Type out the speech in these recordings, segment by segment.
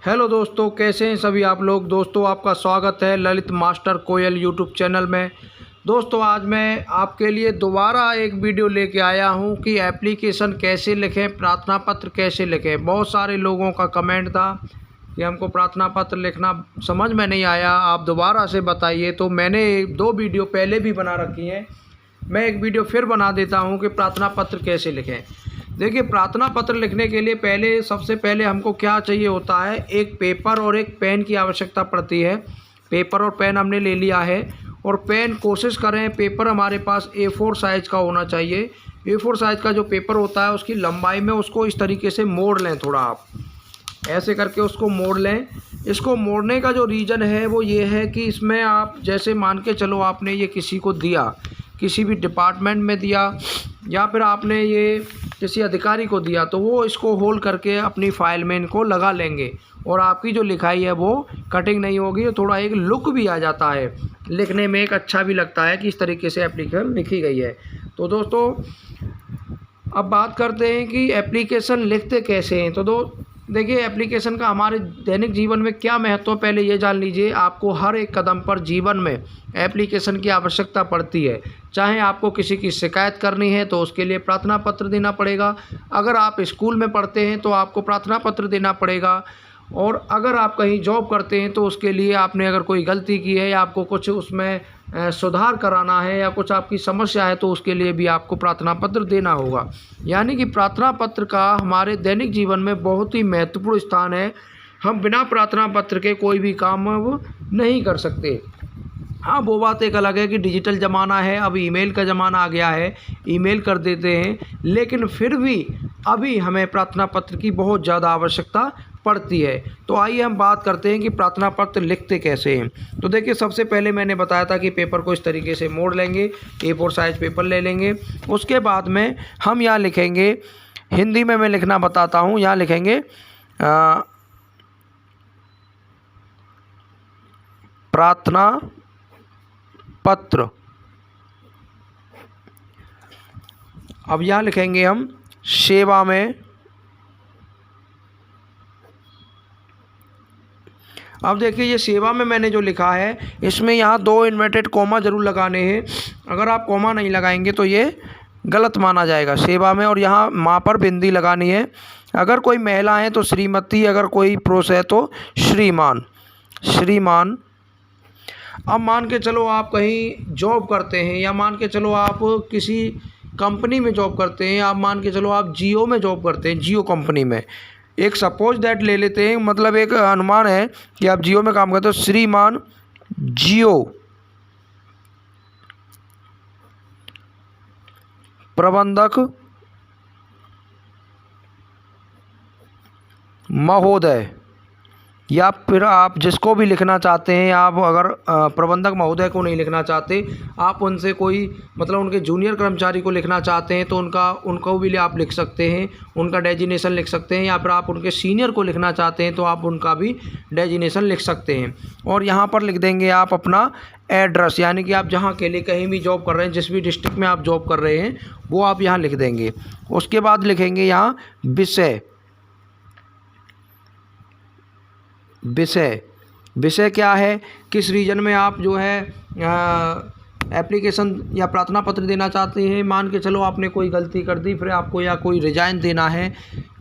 Hello दोस्तों, कैसे हैं सभी आप लोग। दोस्तों आपका स्वागत है ललित मास्टर कोयल यूट्यूब चैनल में। दोस्तों आज मैं आपके लिए दोबारा एक वीडियो लेके आया हूं कि एप्लीकेशन कैसे लिखें, प्रार्थना पत्र कैसे लिखें। बहुत सारे लोगों का कमेंट था कि हमको प्रार्थना पत्र लिखना समझ में नहीं आया, आप दोबारा से बताइए। तो मैंने 2 वीडियो पहले भी बना रखी हैं, मैं एक वीडियो फिर बना देता हूं कि प्रार्थना पत्र कैसे लिखें। देखिए, प्रार्थना पत्र लिखने के लिए सबसे पहले हमको क्या चाहिए होता है, एक पेपर और एक पेन की आवश्यकता पड़ती है। पेपर और पेन हमने ले लिया है, और पेन कोशिश करें पेपर हमारे पास A4 साइज़ का होना चाहिए। A4 साइज़ का जो पेपर होता है उसकी लंबाई में उसको इस तरीके से मोड़ लें, थोड़ा आप ऐसे करके उसको मोड़ लें। इसको मोड़ने का जो रीज़न है वो ये है कि इसमें आप जैसे मान के चलो आपने ये किसी को दिया, किसी भी डिपार्टमेंट में दिया या फिर आपने ये किसी अधिकारी को दिया, तो वो इसको होल्ड करके अपनी फ़ाइल में इनको लगा लेंगे और आपकी जो लिखाई है वो कटिंग नहीं होगी। थोड़ा एक लुक भी आ जाता है, लिखने में एक अच्छा भी लगता है कि इस तरीके से एप्लीकेशन लिखी गई है। तो दोस्तों अब बात करते हैं कि एप्लीकेशन लिखते कैसे हैं। तो देखिए, एप्लीकेशन का हमारे दैनिक जीवन में क्या महत्व है, पहले ये जान लीजिए। आपको हर एक कदम पर जीवन में एप्लीकेशन की आवश्यकता पड़ती है। चाहे आपको किसी की शिकायत करनी है तो उसके लिए प्रार्थना पत्र देना पड़ेगा। अगर आप स्कूल में पढ़ते हैं तो आपको प्रार्थना पत्र देना पड़ेगा। और अगर आप कहीं जॉब करते हैं तो उसके लिए आपने अगर कोई गलती की है या आपको कुछ उसमें सुधार कराना है या कुछ आपकी समस्या है तो उसके लिए भी आपको प्रार्थना पत्र देना होगा। यानी कि प्रार्थना पत्र का हमारे दैनिक जीवन में बहुत ही महत्वपूर्ण स्थान है। हम बिना प्रार्थना पत्र के कोई भी काम नहीं कर सकते। हाँ, वो बात एक अलग है कि डिजिटल ज़माना है, अब ईमेल का ज़माना आ गया है, ईमेल कर देते हैं, लेकिन फिर भी अभी हमें प्रार्थना पत्र की बहुत ज़्यादा आवश्यकता पड़ती है। तो आइए हम बात करते हैं कि प्रार्थना पत्र लिखते कैसे हैं। तो देखिए, सबसे पहले मैंने बताया था कि पेपर को इस तरीके से मोड़ लेंगे, A4 साइज़ पेपर ले लेंगे। उसके बाद में हम यहाँ लिखेंगे, हिंदी में मैं लिखना बताता हूँ, यहाँ लिखेंगे प्रार्थना पत्र। अब यहाँ लिखेंगे हम सेवा में। अब देखिए, ये सेवा में मैंने जो लिखा है इसमें यहाँ 2 इन्वर्टेड कॉमा ज़रूर लगाने हैं। अगर आप कॉमा नहीं लगाएंगे तो ये गलत माना जाएगा सेवा में। और यहाँ माँ पर बिंदी लगानी है। अगर कोई महिला है तो श्रीमती, अगर कोई पुरुष है तो श्रीमान, श्रीमान। अब मान के चलो आप कहीं जॉब करते हैं, या मान के चलो आप किसी कंपनी में जॉब करते हैं, आप मान के चलो आप जियो में जॉब करते हैं, जियो कंपनी में। एक सपोज दैट ले लेते हैं, मतलब एक अनुमान है कि आप जियो में काम करते हो। श्रीमान जियो प्रबंधक महोदय, या फिर आप जिसको भी लिखना चाहते हैं, आप अगर प्रबंधक महोदय को नहीं लिखना चाहते, आप उनसे कोई मतलब उनके जूनियर कर्मचारी को लिखना चाहते हैं तो उनको भी आप लिख सकते हैं, उनका डेजिनेशन लिख सकते हैं। या फिर आप उनके सीनियर को लिखना चाहते हैं तो आप उनका भी डेजिनेशन लिख सकते हैं। और यहाँ पर लिख देंगे आप अपना एड्रेस, यानी कि आप जहाँ के लिए कहीं भी जॉब कर रहे हैं, जिस भी डिस्ट्रिक्ट में आप जॉब कर रहे हैं वो आप यहाँ लिख देंगे। उसके बाद लिखेंगे यहाँ विषय। विषय, विषय क्या है, किस रीजन में आप जो है एप्लीकेशन या प्रार्थना पत्र देना चाहते हैं। मान के चलो आपने कोई गलती कर दी, फिर आपको या कोई रिजाइन देना है,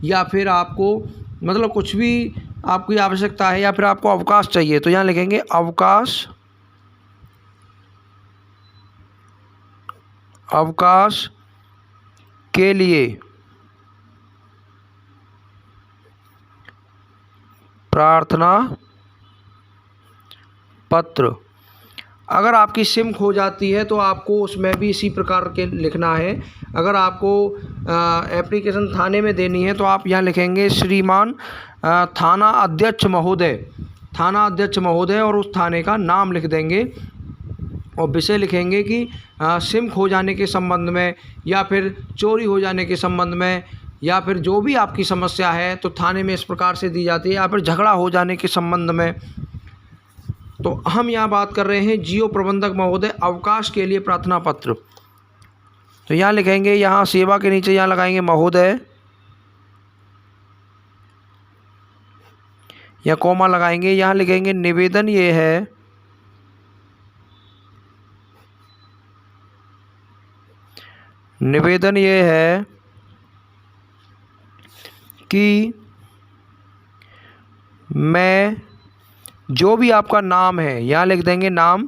या फिर आपको मतलब कुछ भी आपकी आवश्यकता है, या फिर आपको अवकाश चाहिए, तो यहाँ लिखेंगे अवकाश, अवकाश के लिए प्रार्थना पत्र। अगर आपकी सिम खो जाती है तो आपको उसमें भी इसी प्रकार के लिखना है। अगर आपको एप्लीकेशन थाने में देनी है तो आप यहाँ लिखेंगे श्रीमान थाना अध्यक्ष महोदय, थाना अध्यक्ष महोदय, और उस थाने का नाम लिख देंगे। और विषय लिखेंगे कि सिम खो जाने के संबंध में, या फिर चोरी हो जाने के संबंध में, या फिर जो भी आपकी समस्या है तो थाने में इस प्रकार से दी जाती है, या फिर झगड़ा हो जाने के संबंध में। तो हम यहाँ बात कर रहे हैं जियो प्रबंधक महोदय अवकाश के लिए प्रार्थना पत्र। तो यहाँ लिखेंगे, यहाँ सेवा के नीचे यहाँ लगाएंगे महोदय, या कॉमा लगाएंगे। यहाँ लिखेंगे निवेदन ये है कि मैं जो भी आपका नाम है, यहाँ लिख देंगे नाम,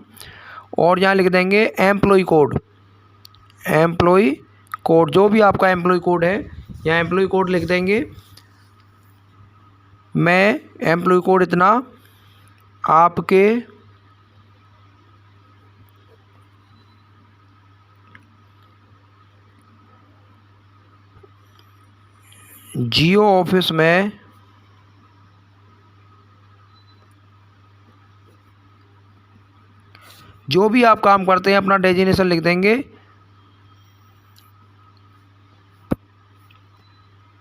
और यहाँ लिख देंगे एम्प्लॉय कोड। जो भी आपका एम्प्लॉय कोड है, यहाँ एम्प्लॉय कोड लिख देंगे। मैं एम्प्लॉय कोड इतना आपके जियो ऑफिस में जो भी आप काम करते हैं अपना डेजिग्नेशन लिख देंगे।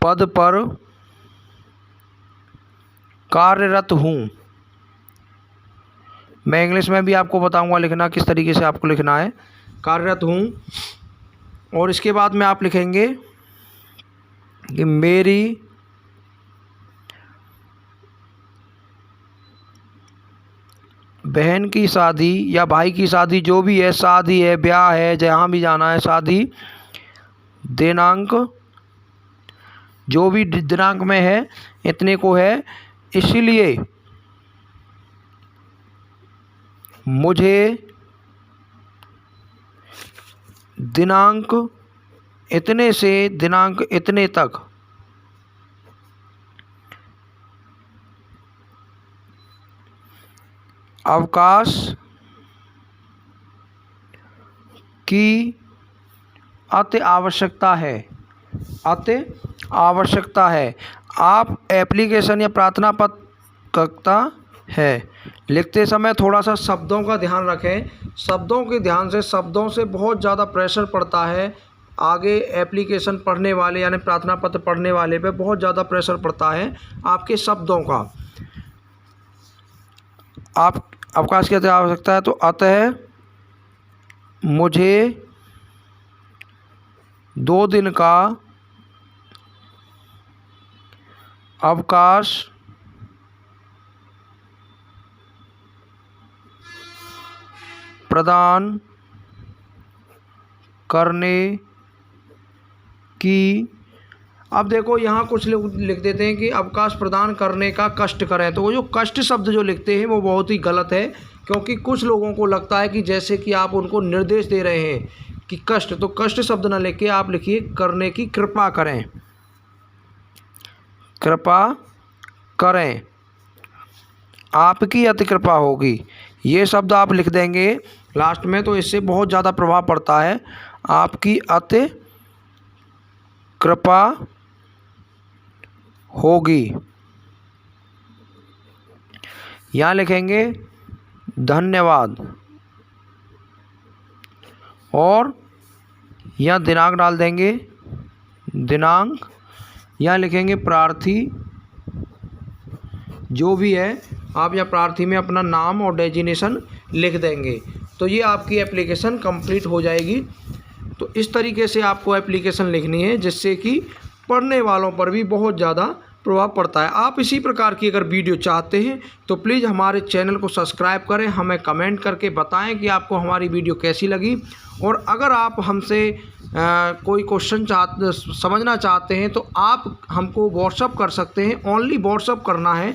पद पर कार्यरत हूँ। मैं इंग्लिश में भी आपको बताऊंगा लिखना किस तरीके से आपको लिखना है। कार्यरत हूँ। और इसके बाद में आप लिखेंगे कि मेरी बहन की शादी या भाई की शादी, जो भी है, शादी है, ब्याह है, जहाँ भी जाना है, शादी दिनांक जो भी दिनांक में है इतने को है, इसलिए मुझे दिनांक इतने से दिनांक इतने तक अवकाश की अति आवश्यकता है। आप एप्लीकेशन या प्रार्थना पत्र करता है लिखते समय थोड़ा सा शब्दों का ध्यान रखें। शब्दों से बहुत ज़्यादा प्रेशर पड़ता है। आगे एप्लीकेशन पढ़ने वाले यानी प्रार्थना पत्र पढ़ने वाले पे बहुत ज़्यादा प्रेशर पड़ता है आपके शब्दों का। आप अवकाश की आवश्यकता है तो अतः मुझे 2 दिन का अवकाश प्रदान करने की। अब देखो यहाँ कुछ लोग लिख देते हैं कि अवकाश प्रदान करने का कष्ट करें, तो वो जो कष्ट शब्द जो लिखते हैं वो बहुत ही गलत है, क्योंकि कुछ लोगों को लगता है कि जैसे कि आप उनको निर्देश दे रहे हैं कि कष्ट, तो कष्ट शब्द ना लिख के आप लिखिए करने की कृपा करें, आपकी अति कृपा होगी। ये शब्द आप लिख देंगे लास्ट में, तो इससे बहुत ज़्यादा प्रभाव पड़ता है। आपकी अति कृपा होगी। यहाँ लिखेंगे धन्यवाद, और यहाँ दिनांक डाल देंगे, दिनांक। यहाँ लिखेंगे प्रार्थी, जो भी है आप यहाँ प्रार्थी में अपना नाम और डेजिग्नेशन लिख देंगे। तो ये आपकी एप्लीकेशन कंप्लीट हो जाएगी। तो इस तरीके से आपको एप्लीकेशन लिखनी है जिससे कि पढ़ने वालों पर भी बहुत ज़्यादा प्रभाव पड़ता है। आप इसी प्रकार की अगर वीडियो चाहते हैं तो प्लीज़ हमारे चैनल को सब्सक्राइब करें, हमें कमेंट करके बताएं कि आपको हमारी वीडियो कैसी लगी। और अगर आप हमसे कोई क्वेश्चन समझना चाहते हैं तो आप हमको व्हाट्सअप कर सकते हैं। ओनली व्हाट्सअप करना है,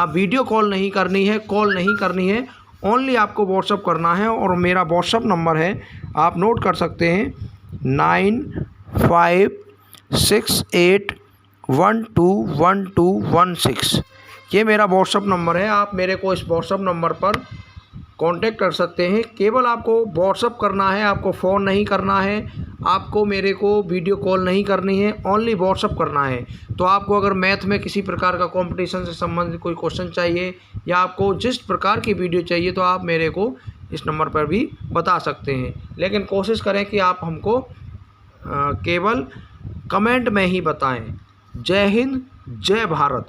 वीडियो कॉल नहीं करनी है, कॉल नहीं करनी है, ओनली आपको व्हाट्सअप करना है। और मेरा व्हाट्सअप नंबर है, आप नोट कर सकते हैं, 9568121216। ये मेरा व्हाट्सअप नंबर है। आप मेरे को इस व्हाट्सअप नंबर पर कांटेक्ट कर सकते हैं। केवल आपको व्हाट्सअप करना है, आपको फ़ोन नहीं करना है, आपको मेरे को वीडियो कॉल नहीं करनी है, ओनली व्हाट्सअप करना है। तो आपको अगर मैथ में किसी प्रकार का कंपटीशन से संबंधित कोई क्वेश्चन चाहिए या आपको जिस प्रकार की वीडियो चाहिए तो आप मेरे को इस नंबर पर भी बता सकते हैं। लेकिन कोशिश करें कि आप हमको केवल कमेंट में ही बताएं। जय हिंद, जय भारत।